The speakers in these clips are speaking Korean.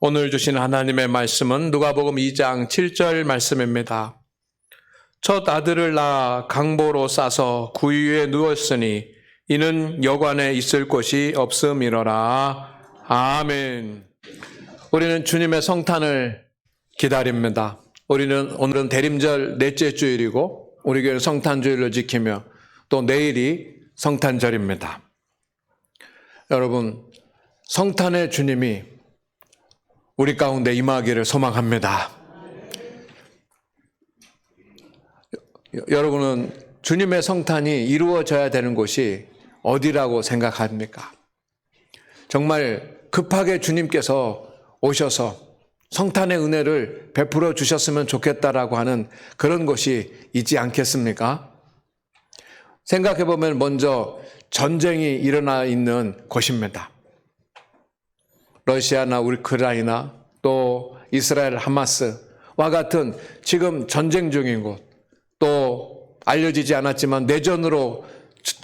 오늘 주신 하나님의 말씀은 누가복음 2장 7절 말씀입니다. 첫 아들을 낳아 강보로 싸서 구유에 누웠으니 이는 여관에 있을 곳이 없음이로라. 아멘. 우리는 주님의 성탄을 기다립니다. 오늘은 대림절 넷째 주일이고 우리 교회는 성탄주일을 지키며 또 내일이 성탄절입니다. 여러분, 성탄의 주님이 우리 가운데 임하기를 소망합니다. 여러분은 주님의 성탄이 이루어져야 되는 곳이 어디라고 생각합니까? 정말 급하게 주님께서 오셔서 성탄의 은혜를 베풀어 주셨으면 좋겠다라고 하는 그런 곳이 있지 않겠습니까? 생각해 보면 먼저 전쟁이 일어나 있는 곳입니다. 러시아나 우크라이나 또 이스라엘 하마스와 같은 지금 전쟁 중인 곳, 또 알려지지 않았지만 내전으로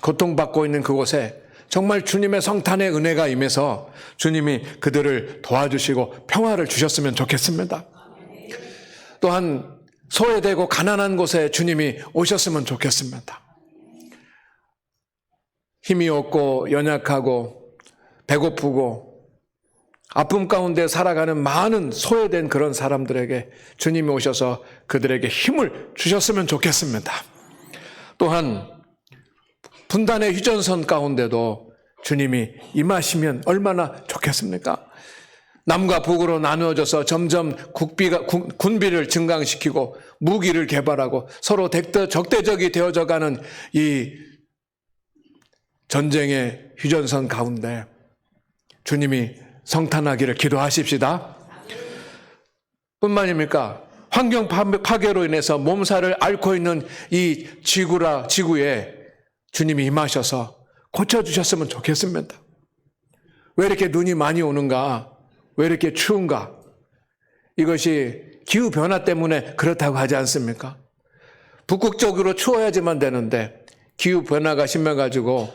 고통받고 있는 그곳에 정말 주님의 성탄의 은혜가 임해서 주님이 그들을 도와주시고 평화를 주셨으면 좋겠습니다. 또한 소외되고 가난한 곳에 주님이 오셨으면 좋겠습니다. 힘이 없고 연약하고 배고프고 아픔 가운데 살아가는 많은 소외된 그런 사람들에게 주님이 오셔서 그들에게 힘을 주셨으면 좋겠습니다. 또한 분단의 휴전선 가운데도 주님이 임하시면 얼마나 좋겠습니까? 남과 북으로 나누어져서 점점 군비를 증강시키고 무기를 개발하고 서로 적대적이 되어져 가는 이 전쟁의 휴전선 가운데 주님이 성탄하기를 기도하십시다. 뿐만입니까? 환경 파괴로 인해서 몸살을 앓고 있는 이 지구에 주님이 임하셔서 고쳐주셨으면 좋겠습니다. 왜 이렇게 눈이 많이 오는가? 왜 이렇게 추운가? 이것이 기후변화 때문에 그렇다고 하지 않습니까? 북극적으로 추워야지만 되는데 기후변화가 심해가지고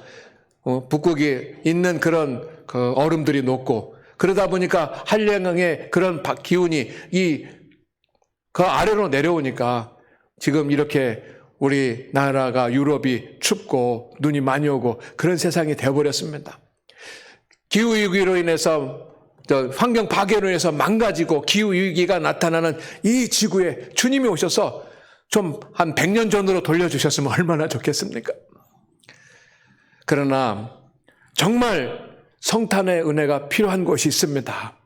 북극이 있는 그런 얼음들이 녹고 그러다 보니까 한량의 그런 기운이 그 아래로 내려오니까 지금 이렇게 우리나라가 유럽이 춥고 눈이 많이 오고 그런 세상이 되어버렸습니다. 기후위기로 인해서 환경 파괴로 인해서 망가지고 기후위기가 나타나는 이 지구에 주님이 오셔서 좀 한 100년 전으로 돌려주셨으면 얼마나 좋겠습니까? 그러나 정말 성탄의 은혜가 필요한 곳이 있습니다.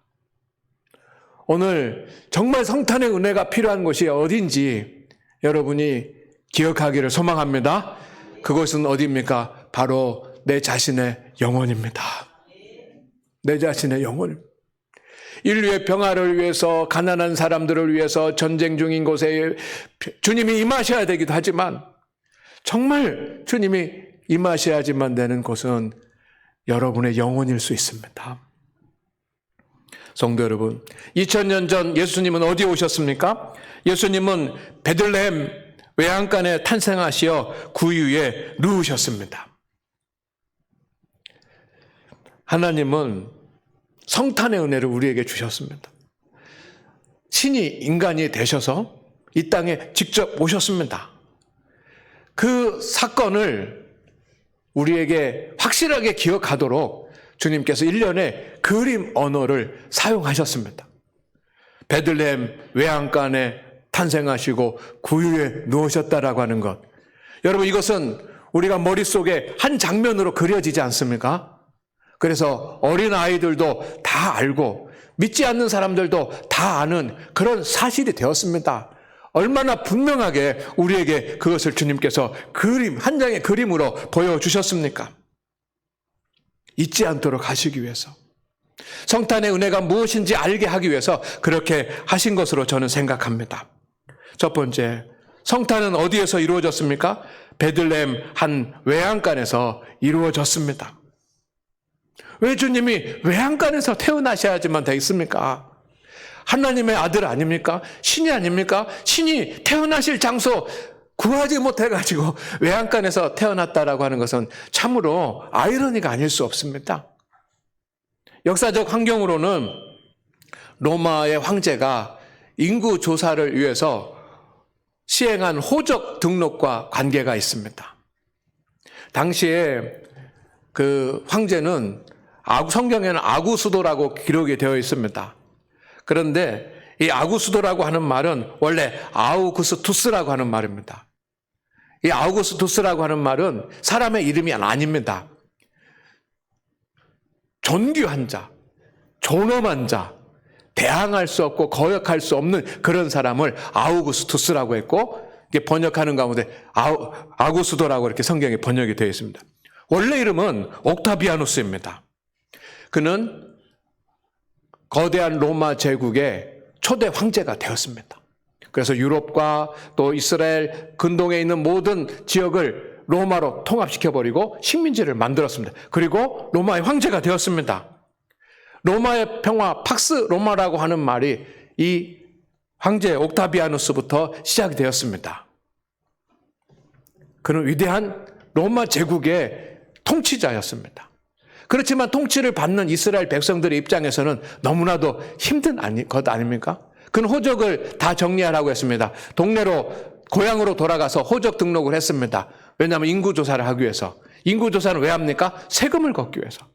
오늘 정말 성탄의 은혜가 필요한 곳이 어딘지 여러분이 기억하기를 소망합니다. 그곳은 어디입니까? 바로 내 자신의 영혼입니다. 내 자신의 영혼. 인류의 평화를 위해서, 가난한 사람들을 위해서 전쟁 중인 곳에 주님이 임하셔야 되기도 하지만 정말 주님이 임하셔야지만 되는 곳은 여러분의 영혼일 수 있습니다. 성도 여러분, 2000년 전 예수님은 어디에 오셨습니까? 예수님은 베들레헴 외양간에 탄생하시어 구유에 누우셨습니다. 하나님은 성탄의 은혜를 우리에게 주셨습니다. 신이 인간이 되셔서 이 땅에 직접 오셨습니다. 그 사건을 우리에게 확실하게 기억하도록 주님께서 1년에 그림 언어를 사용하셨습니다. 베들레헴 외양간에 탄생하시고 구유에 누우셨다라고 하는 것. 여러분, 이것은 우리가 머릿속에 한 장면으로 그려지지 않습니까? 그래서 어린 아이들도 다 알고 믿지 않는 사람들도 다 아는 그런 사실이 되었습니다. 얼마나 분명하게 우리에게 그것을 주님께서 한 장의 그림으로 보여주셨습니까? 잊지 않도록 하시기 위해서, 성탄의 은혜가 무엇인지 알게 하기 위해서 그렇게 하신 것으로 저는 생각합니다. 첫 번째, 성탄은 어디에서 이루어졌습니까? 베들레헴 한 외양간에서 이루어졌습니다. 왜 주님이 외양간에서 태어나셔야지만 되겠습니까? 하나님의 아들 아닙니까? 신이 아닙니까? 신이 태어나실 장소 구하지 못해가지고 외양간에서 태어났다라고 하는 것은 참으로 아이러니가 아닐 수 없습니다. 역사적 환경으로는 로마의 황제가 인구 조사를 위해서 시행한 호적 등록과 관계가 있습니다. 당시에 그 황제는 성경에는 아구수도라고 기록이 되어 있습니다. 그런데 이 아구수도라고 하는 말은 원래 아우구스투스라고 하는 말입니다. 이 아우구스투스라고 하는 말은 사람의 이름이 아닙니다. 존귀한 자, 존엄한 자, 대항할 수 없고 거역할 수 없는 그런 사람을 아우구스투스라고 했고, 이게 번역하는 가운데 아구수도라고 이렇게 성경에 번역이 되어 있습니다. 원래 이름은 옥타비아누스입니다. 그는 거대한 로마 제국의 초대 황제가 되었습니다. 그래서 유럽과 또 이스라엘 근동에 있는 모든 지역을 로마로 통합시켜버리고 식민지를 만들었습니다. 그리고 로마의 황제가 되었습니다. 로마의 평화, 팍스 로마라고 하는 말이 이 황제 옥타비아누스부터 시작이 되었습니다. 그는 위대한 로마 제국의 통치자였습니다. 그렇지만 통치를 받는 이스라엘 백성들의 입장에서는 너무나도 힘든 것 아닙니까? 그는 호적을 다 정리하라고 했습니다. 동네로, 고향으로 돌아가서 호적 등록을 했습니다. 왜냐하면 인구조사를 하기 위해서. 인구조사는 왜 합니까? 세금을 걷기 위해서.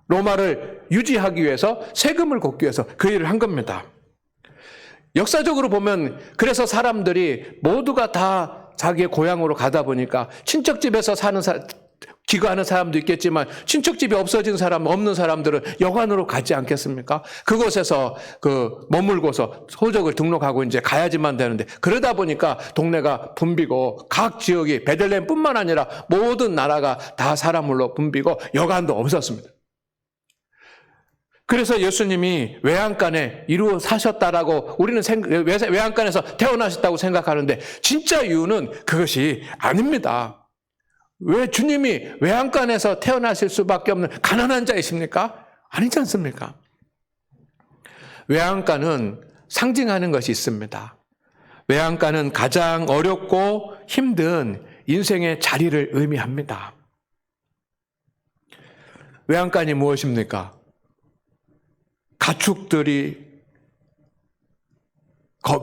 로마를 유지하기 위해서 세금을 걷기 위해서 그 일을 한 겁니다. 역사적으로 보면 그래서 사람들이 모두가 다 자기의 고향으로 가다 보니까 친척집에서 기거하는 사람도 있겠지만 친척집이 없어진 사람, 없는 사람들은 여관으로 가지 않겠습니까? 그곳에서 머물고서 호적을 등록하고 이제 가야지만 되는데, 그러다 보니까 동네가 붐비고 각 지역이 베들레헴뿐만 아니라 모든 나라가 다 사람으로 붐비고 여관도 없었습니다. 그래서 예수님이 외양간에 이루어 사셨다라고 우리는 외양간에서 태어나셨다고 생각하는데, 진짜 이유는 그것이 아닙니다. 왜 주님이 외양간에서 태어나실 수밖에 없는 가난한 자이십니까? 아니지 않습니까? 외양간은 상징하는 것이 있습니다. 외양간은 가장 어렵고 힘든 인생의 자리를 의미합니다. 외양간이 무엇입니까? 가축들이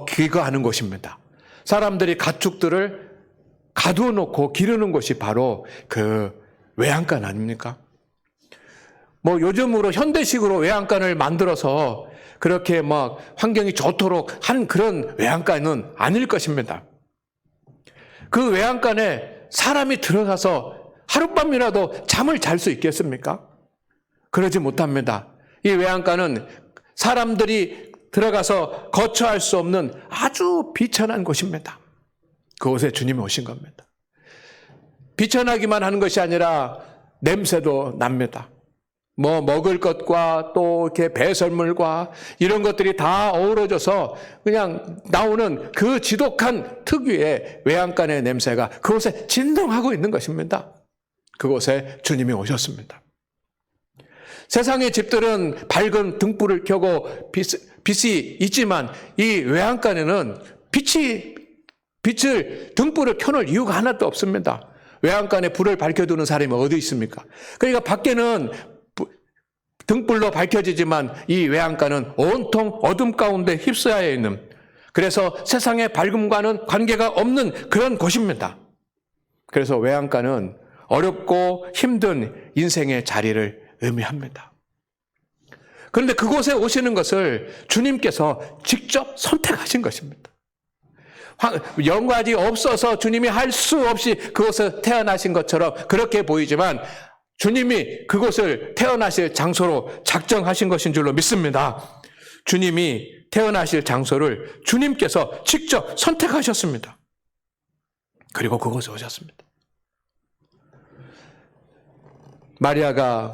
귀거하는 곳입니다. 사람들이 가축들을 가두어 놓고 기르는 곳이 바로 그 외양간 아닙니까? 요즘으로 현대식으로 외양간을 만들어서 그렇게 환경이 좋도록 한 그런 외양간은 아닐 것입니다. 그 외양간에 사람이 들어가서 하룻밤이라도 잠을 잘 수 있겠습니까? 그러지 못합니다. 이 외양간은 사람들이 들어가서 거처할 수 없는 아주 비천한 곳입니다. 그곳에 주님이 오신 겁니다. 비천하기만 하는 것이 아니라 냄새도 납니다. 먹을 것과 또 이렇게 배설물과 이런 것들이 다 어우러져서 그냥 나오는 그 지독한 특유의 외양간의 냄새가 그곳에 진동하고 있는 것입니다. 그곳에 주님이 오셨습니다. 세상의 집들은 밝은 등불을 켜고 빛이 있지만 이 외양간에는 등불을 켜놓을 이유가 하나도 없습니다. 외양간에 불을 밝혀두는 사람이 어디 있습니까? 그러니까 밖에는 등불로 밝혀지지만 이 외양간은 온통 어둠 가운데 휩싸여 있는, 그래서 세상의 밝음과는 관계가 없는 그런 곳입니다. 그래서 외양간은 어렵고 힘든 인생의 자리를 의미합니다. 그런데 그곳에 오시는 것을 주님께서 직접 선택하신 것입니다. 영광이 없어서 주님이 할 수 없이 그곳에 태어나신 것처럼 그렇게 보이지만 주님이 그곳을 태어나실 장소로 작정하신 것인 줄로 믿습니다. 주님이 태어나실 장소를 주님께서 직접 선택하셨습니다. 그리고 그곳에 오셨습니다. 마리아가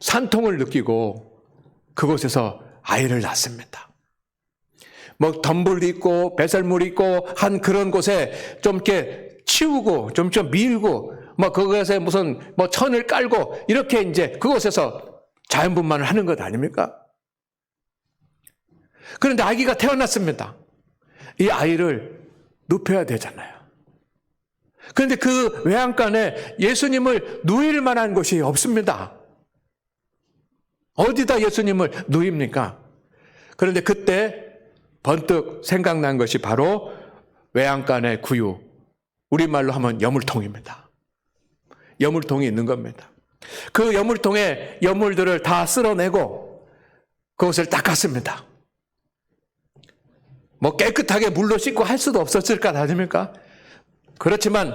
산통을 느끼고 그곳에서 아이를 낳습니다. 덤불 있고 배설물 있고 한 그런 곳에 좀 이렇게 치우고 좀 밀고 그것에 무슨 천을 깔고 이렇게 이제 그곳에서 자연분만을 하는 것 아닙니까? 그런데 아기가 태어났습니다. 이 아이를 눕혀야 되잖아요. 그런데 그 외양간에 예수님을 누일 만한 곳이 없습니다. 어디다 예수님을 누입니까? 그런데 그때 번뜩 생각난 것이 바로 외양간의 구유, 우리말로 하면 여물통입니다. 여물통이 있는 겁니다. 그 여물통에 여물들을 다 쓸어내고 그것을 닦았습니다. 뭐 깨끗하게 물로 씻고 할 수도 없었을 것 아닙니까? 그렇지만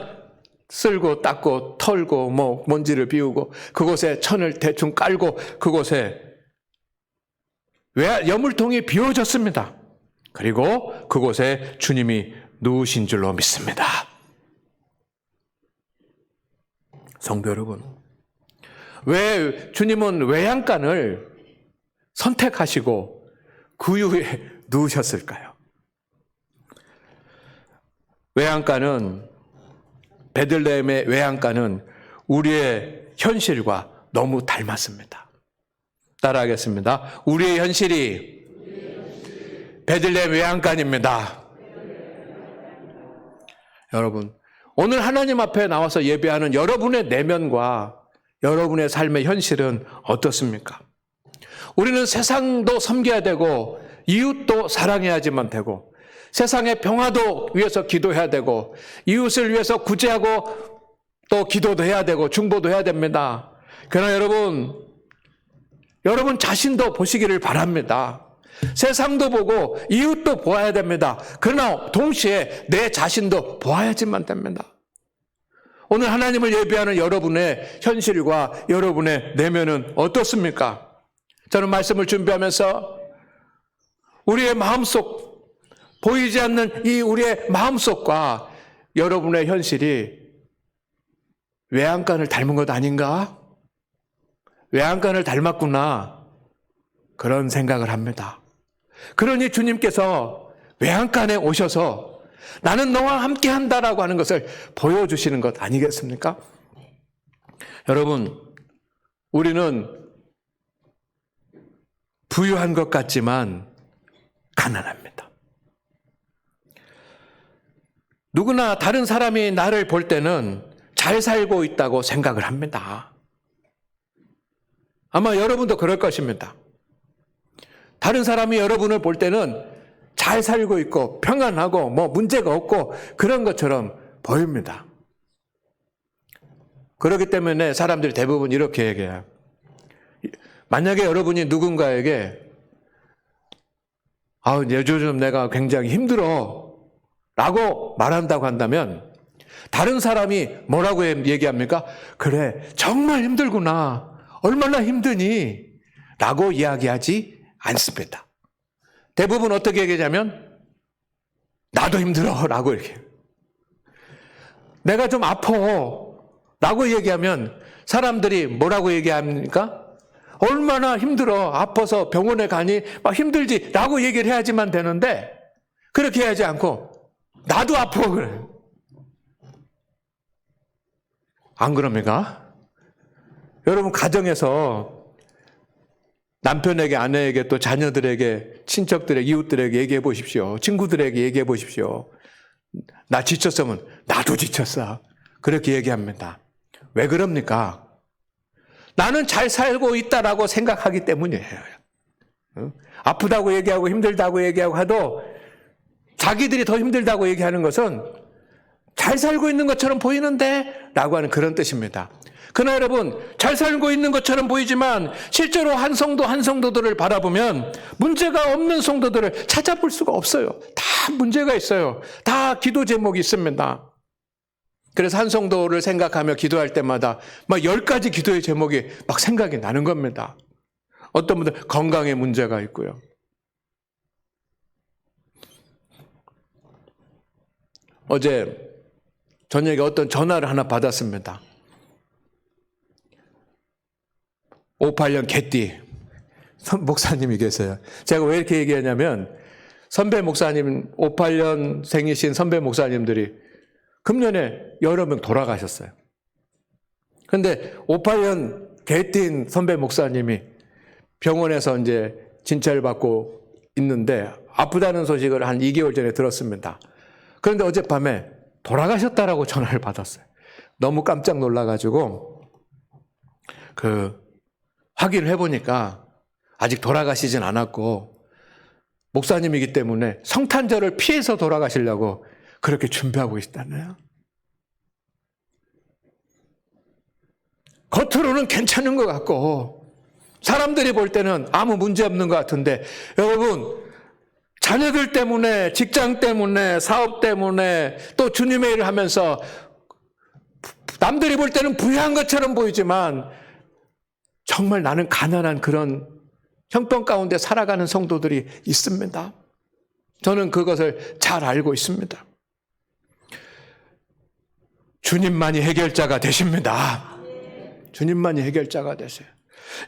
쓸고 닦고 털고 뭐 먼지를 비우고 그곳에 천을 대충 깔고 그곳에 여물통이 비워졌습니다. 그리고 그곳에 주님이 누우신 줄로 믿습니다. 성도 여러분, 왜 주님은 외양간을 선택하시고 구유에 누우셨을까요? 외양간은, 베들레헴의 외양간은 우리의 현실과 너무 닮았습니다. 따라하겠습니다. 우리의 현실이 베들레헴 외양간입니다. 여러분, 오늘 하나님 앞에 나와서 예배하는 여러분의 내면과 여러분의 삶의 현실은 어떻습니까? 우리는 세상도 섬겨야 되고 이웃도 사랑해야지만 되고 세상의 평화도 위해서 기도해야 되고 이웃을 위해서 구제하고 또 기도도 해야 되고 중보도 해야 됩니다. 그러나 여러분 자신도 보시기를 바랍니다. 세상도 보고 이웃도 보아야 됩니다. 그러나 동시에 내 자신도 보아야지만 됩니다. 오늘 하나님을 예배하는 여러분의 현실과 여러분의 내면은 어떻습니까? 저는 말씀을 준비하면서 우리의 마음속, 보이지 않는 이 우리의 마음속과 여러분의 현실이 외양간을 닮은 것 아닌가? 외양간을 닮았구나. 그런 생각을 합니다. 그러니 주님께서 외양간에 오셔서 나는 너와 함께 한다라고 하는 것을 보여주시는 것 아니겠습니까? 여러분, 우리는 부유한 것 같지만 가난합니다. 누구나 다른 사람이 나를 볼 때는 잘 살고 있다고 생각을 합니다. 아마 여러분도 그럴 것입니다. 다른 사람이 여러분을 볼 때는 잘 살고 있고 평안하고 뭐 문제가 없고 그런 것처럼 보입니다. 그렇기 때문에 사람들이 대부분 이렇게 얘기해요. 만약에 여러분이 누군가에게 요즘 내가 굉장히 힘들어 라고 말한다고 한다면 다른 사람이 뭐라고 얘기합니까? 그래, 정말 힘들구나. 얼마나 힘드니? 라고 이야기하지 않습니다. 대부분 어떻게 얘기하냐면 나도 힘들어 라고 이렇게, 내가 좀 아파 라고 얘기하면 사람들이 뭐라고 얘기합니까? 얼마나 힘들어, 아파서 병원에 가니 막 힘들지 라고 얘기를 해야지만 되는데 그렇게 하지 않고 나도 아파 그래. 안 그럽니까? 여러분 가정에서 남편에게, 아내에게, 또 자녀들에게, 친척들에게, 이웃들에게 얘기해 보십시오. 친구들에게 얘기해 보십시오. 나 지쳤으면 나도 지쳤어. 그렇게 얘기합니다. 왜 그럽니까? 나는 잘 살고 있다라고 생각하기 때문이에요. 아프다고 얘기하고 힘들다고 얘기하고 하도 자기들이 더 힘들다고 얘기하는 것은 잘 살고 있는 것처럼 보이는데 라고 하는 그런 뜻입니다. 그러나 여러분, 잘 살고 있는 것처럼 보이지만 실제로 한 성도들을 바라보면 문제가 없는 성도들을 찾아볼 수가 없어요. 다 문제가 있어요. 다 기도 제목이 있습니다. 그래서 한 성도를 생각하며 기도할 때마다 막 10가지 기도의 제목이 막 생각이 나는 겁니다. 어떤 분들 건강에 문제가 있고요. 어제 저녁에 어떤 전화를 하나 받았습니다. 58년 개띠 목사님이 계세요. 제가 왜 이렇게 얘기하냐면 선배 목사님, 58년 생이신 선배 목사님들이 금년에 여러 명 돌아가셨어요. 그런데 58년 개띠인 선배 목사님이 병원에서 이제 진찰을 받고 있는데 아프다는 소식을 한 2개월 전에 들었습니다. 그런데 어젯밤에 돌아가셨다라고 전화를 받았어요. 너무 깜짝 놀라가지고 확인을 해보니까 아직 돌아가시진 않았고 목사님이기 때문에 성탄절을 피해서 돌아가시려고 그렇게 준비하고 있다네요. 겉으로는 괜찮은 것 같고 사람들이 볼 때는 아무 문제 없는 것 같은데, 여러분, 자녀들 때문에, 직장 때문에, 사업 때문에, 또 주님의 일을 하면서 남들이 볼 때는 부유한 것처럼 보이지만 정말 나는 가난한 그런 형편 가운데 살아가는 성도들이 있습니다. 저는 그것을 잘 알고 있습니다. 주님만이 해결자가 되십니다. 주님만이 해결자가 되세요.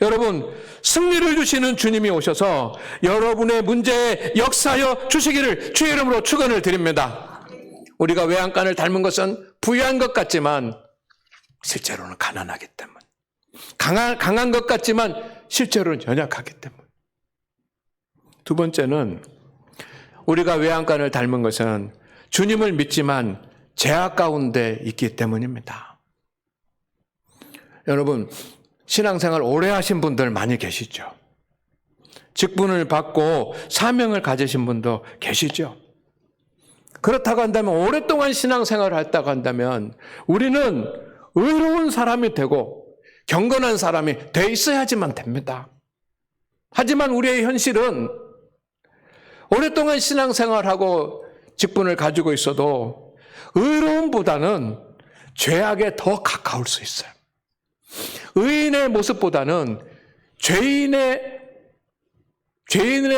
여러분, 승리를 주시는 주님이 오셔서 여러분의 문제에 역사하여 주시기를 주의 이름으로 축원을 드립니다. 우리가 외양간을 닮은 것은 부유한 것 같지만 실제로는 가난하기 때문, 강한 것 같지만 실제로는 연약하기 때문. 두 번째는 우리가 외양간을 닮은 것은 주님을 믿지만 죄악 가운데 있기 때문입니다. 여러분, 신앙생활 오래 하신 분들 많이 계시죠. 직분을 받고 사명을 가지신 분도 계시죠. 그렇다고 한다면, 오랫동안 신앙생활을 했다고 한다면 우리는 의로운 사람이 되고 경건한 사람이 돼 있어야지만 됩니다. 하지만 우리의 현실은 오랫동안 신앙생활하고 직분을 가지고 있어도 의로움보다는 죄악에 더 가까울 수 있어요. 의인의 모습보다는 죄인의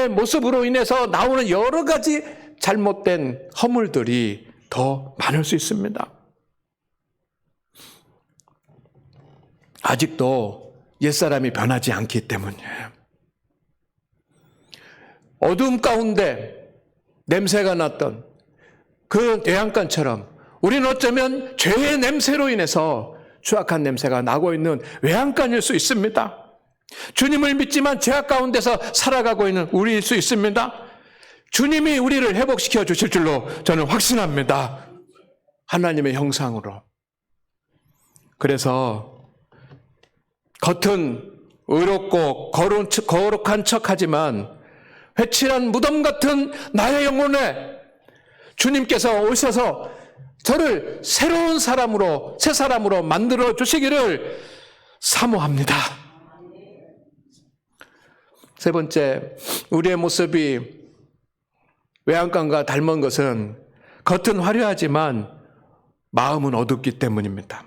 모습으로 인해서 나오는 여러 가지 잘못된 허물들이 더 많을 수 있습니다. 아직도 옛사람이 변하지 않기 때문이에요. 어두움 가운데 냄새가 났던 그 외양간처럼 우리는 어쩌면 죄의 냄새로 인해서 추악한 냄새가 나고 있는 외양간일 수 있습니다. 주님을 믿지만 죄악 가운데서 살아가고 있는 우리일 수 있습니다. 주님이 우리를 회복시켜 주실 줄로 저는 확신합니다. 하나님의 형상으로. 그래서 겉은 의롭고 거룩한 척하지만 회칠한 무덤 같은 나의 영혼에 주님께서 오셔서 저를 새로운 사람으로, 새 사람으로 만들어 주시기를 사모합니다. 세 번째, 우리의 모습이 외양간과 닮은 것은 겉은 화려하지만 마음은 어둡기 때문입니다.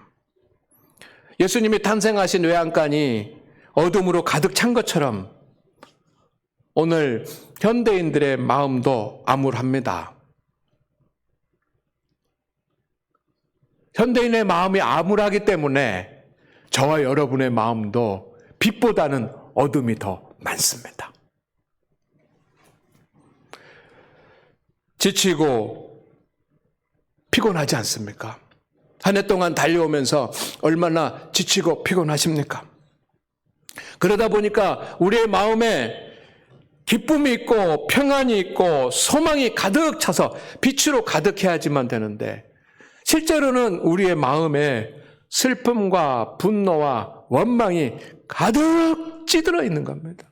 예수님이 탄생하신 외양간이 어둠으로 가득 찬 것처럼 오늘 현대인들의 마음도 암울합니다. 현대인의 마음이 암울하기 때문에 저와 여러분의 마음도 빛보다는 어둠이 더 많습니다. 지치고 피곤하지 않습니까? 한 해 동안 달려오면서 얼마나 지치고 피곤하십니까? 그러다 보니까 우리의 마음에 기쁨이 있고 평안이 있고 소망이 가득 차서 빛으로 가득해야지만 되는데, 실제로는 우리의 마음에 슬픔과 분노와 원망이 가득 찌들어 있는 겁니다.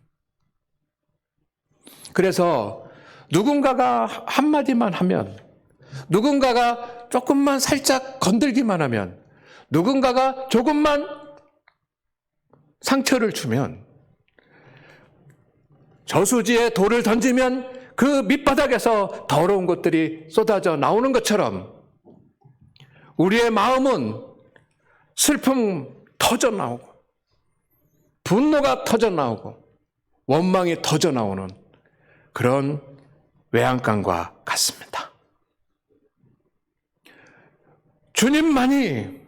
그래서 누군가가 한마디만 하면, 누군가가 조금만 살짝 건들기만 하면, 누군가가 조금만 상처를 주면, 저수지에 돌을 던지면 그 밑바닥에서 더러운 것들이 쏟아져 나오는 것처럼 우리의 마음은 슬픔 터져 나오고 분노가 터져 나오고 원망이 터져 나오는 그런 외양간과 같습니다. 주님만이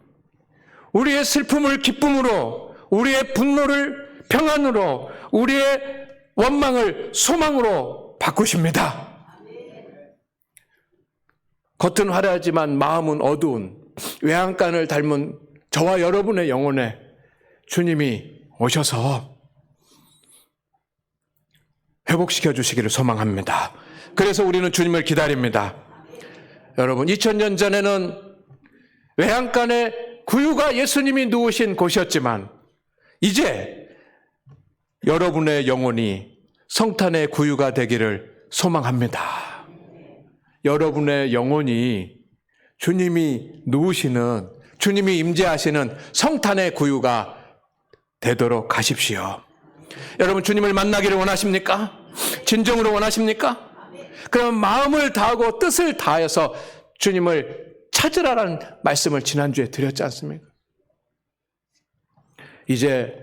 우리의 슬픔을 기쁨으로, 우리의 분노를 평안으로, 우리의 원망을 소망으로 바꾸십니다. 겉은 화려하지만 마음은 어두운 외양간을 닮은 저와 여러분의 영혼에 주님이 오셔서 회복시켜 주시기를 소망합니다. 그래서 우리는 주님을 기다립니다. 여러분, 2000년 전에는 외양간의 구유가 예수님이 누우신 곳이었지만 이제 여러분의 영혼이 성탄의 구유가 되기를 소망합니다. 여러분의 영혼이 주님이 누우시는, 주님이 임재하시는 성탄의 구유가 되도록 하십시오. 여러분, 주님을 만나기를 원하십니까? 진정으로 원하십니까? 그럼 마음을 다하고 뜻을 다해서 주님을 찾으라는 말씀을 지난주에 드렸지 않습니까? 이제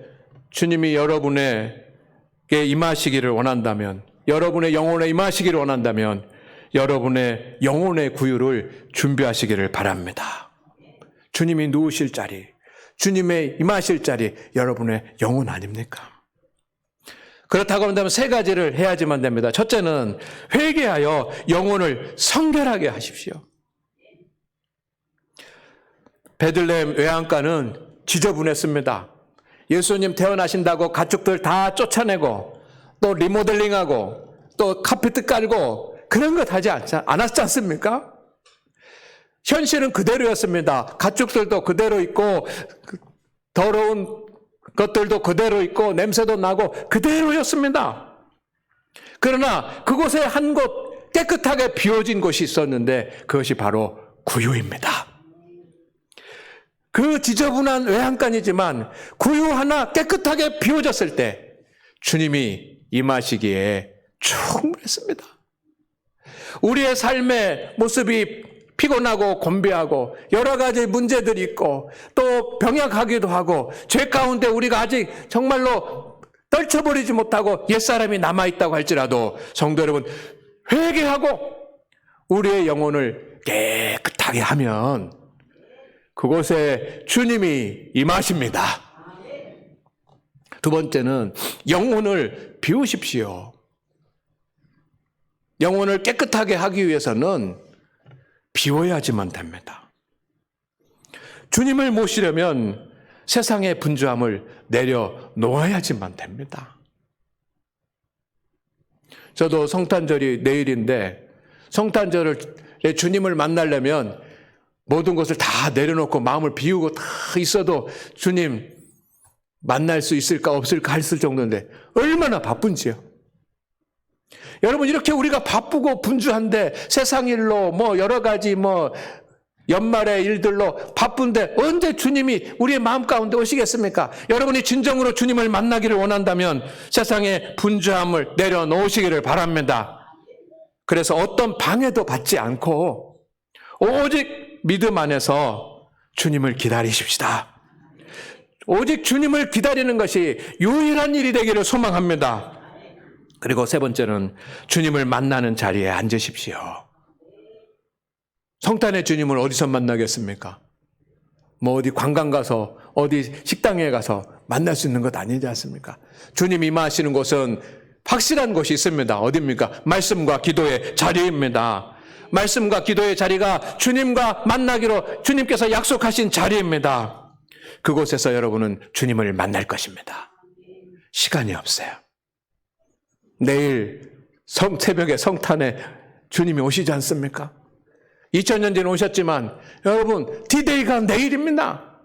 주님이 여러분에게 임하시기를 원한다면, 여러분의 영혼에 임하시기를 원한다면 여러분의 영혼의 구유를 준비하시기를 바랍니다. 주님이 누우실 자리, 주님의 임하실 자리, 여러분의 영혼 아닙니까? 그렇다고 한다면 세 가지를 해야지만 됩니다. 첫째는 회개하여 영혼을 성결하게 하십시오. 베들레헴 외양간은 지저분했습니다. 예수님 태어나신다고 가축들 다 쫓아내고 또 리모델링하고 또 카페트 깔고 그런 것 하지 않았지 않습니까? 현실은 그대로였습니다. 가축들도 그대로 있고 더러운 것들도 그대로 있고 냄새도 나고 그대로였습니다. 그러나 그곳에 한 곳 깨끗하게 비워진 곳이 있었는데 그것이 바로 구유입니다. 그 지저분한 외양간이지만 구유 하나 깨끗하게 비워졌을 때 주님이 임하시기에 충분했습니다. 우리의 삶의 모습이 피곤하고 곤비하고 여러 가지 문제들이 있고 또 병약하기도 하고 죄 가운데 우리가 아직 정말로 떨쳐버리지 못하고 옛사람이 남아있다고 할지라도 성도 여러분, 회개하고 우리의 영혼을 깨끗하게 하면 그곳에 주님이 임하십니다. 두 번째는 영혼을 비우십시오. 영혼을 깨끗하게 하기 위해서는 비워야지만 됩니다. 주님을 모시려면 세상의 분주함을 내려놓아야지만 됩니다. 저도 성탄절이 내일인데 성탄절에 주님을 만나려면 모든 것을 다 내려놓고 마음을 비우고 다 있어도 주님 만날 수 있을까 없을까 했을 정도인데 얼마나 바쁜지요. 여러분, 이렇게 우리가 바쁘고 분주한데 세상 일로 여러 가지 연말의 일들로 바쁜데 언제 주님이 우리의 마음 가운데 오시겠습니까? 여러분이 진정으로 주님을 만나기를 원한다면 세상의 분주함을 내려놓으시기를 바랍니다. 그래서 어떤 방해도 받지 않고 오직 믿음 안에서 주님을 기다리십시다. 오직 주님을 기다리는 것이 유일한 일이 되기를 소망합니다. 그리고 세 번째는 주님을 만나는 자리에 앉으십시오. 성탄의 주님을 어디서 만나겠습니까? 어디 관광 가서 어디 식당에 가서 만날 수 있는 것 아니지 않습니까? 주님 임하시는 곳은 확실한 곳이 있습니다. 어디입니까? 말씀과 기도의 자리입니다. 말씀과 기도의 자리가 주님과 만나기로 주님께서 약속하신 자리입니다. 그곳에서 여러분은 주님을 만날 것입니다. 시간이 없어요. 내일 새벽에 성탄에 주님이 오시지 않습니까? 2000년 전에 오셨지만 여러분 D-Day가 내일입니다.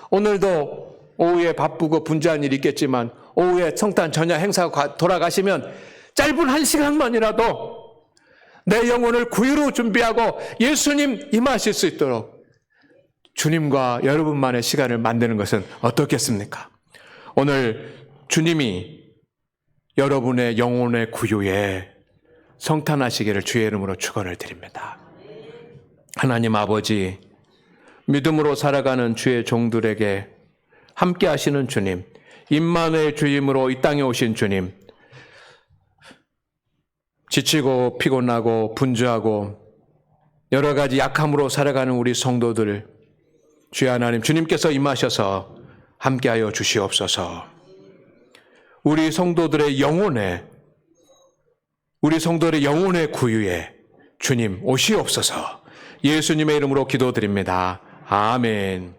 오늘도 오후에 바쁘고 분주한 일이 있겠지만 오후에 성탄 전야 행사가 돌아가시면 짧은 1시간만이라도 내 영혼을 구유로 준비하고 예수님 임하실 수 있도록 주님과 여러분만의 시간을 만드는 것은 어떻겠습니까? 오늘 주님이 여러분의 영혼의 구유에 성탄하시기를 주의 이름으로 축원을 드립니다. 하나님 아버지, 믿음으로 살아가는 주의 종들에게 함께 하시는 주님, 임마누엘 주임으로 이 땅에 오신 주님, 지치고 피곤하고 분주하고 여러 가지 약함으로 살아가는 우리 성도들, 주의 하나님, 주님께서 임하셔서 함께하여 주시옵소서. 우리 성도들의 영혼의 구유에 주님 오시옵소서. 예수님의 이름으로 기도드립니다. 아멘.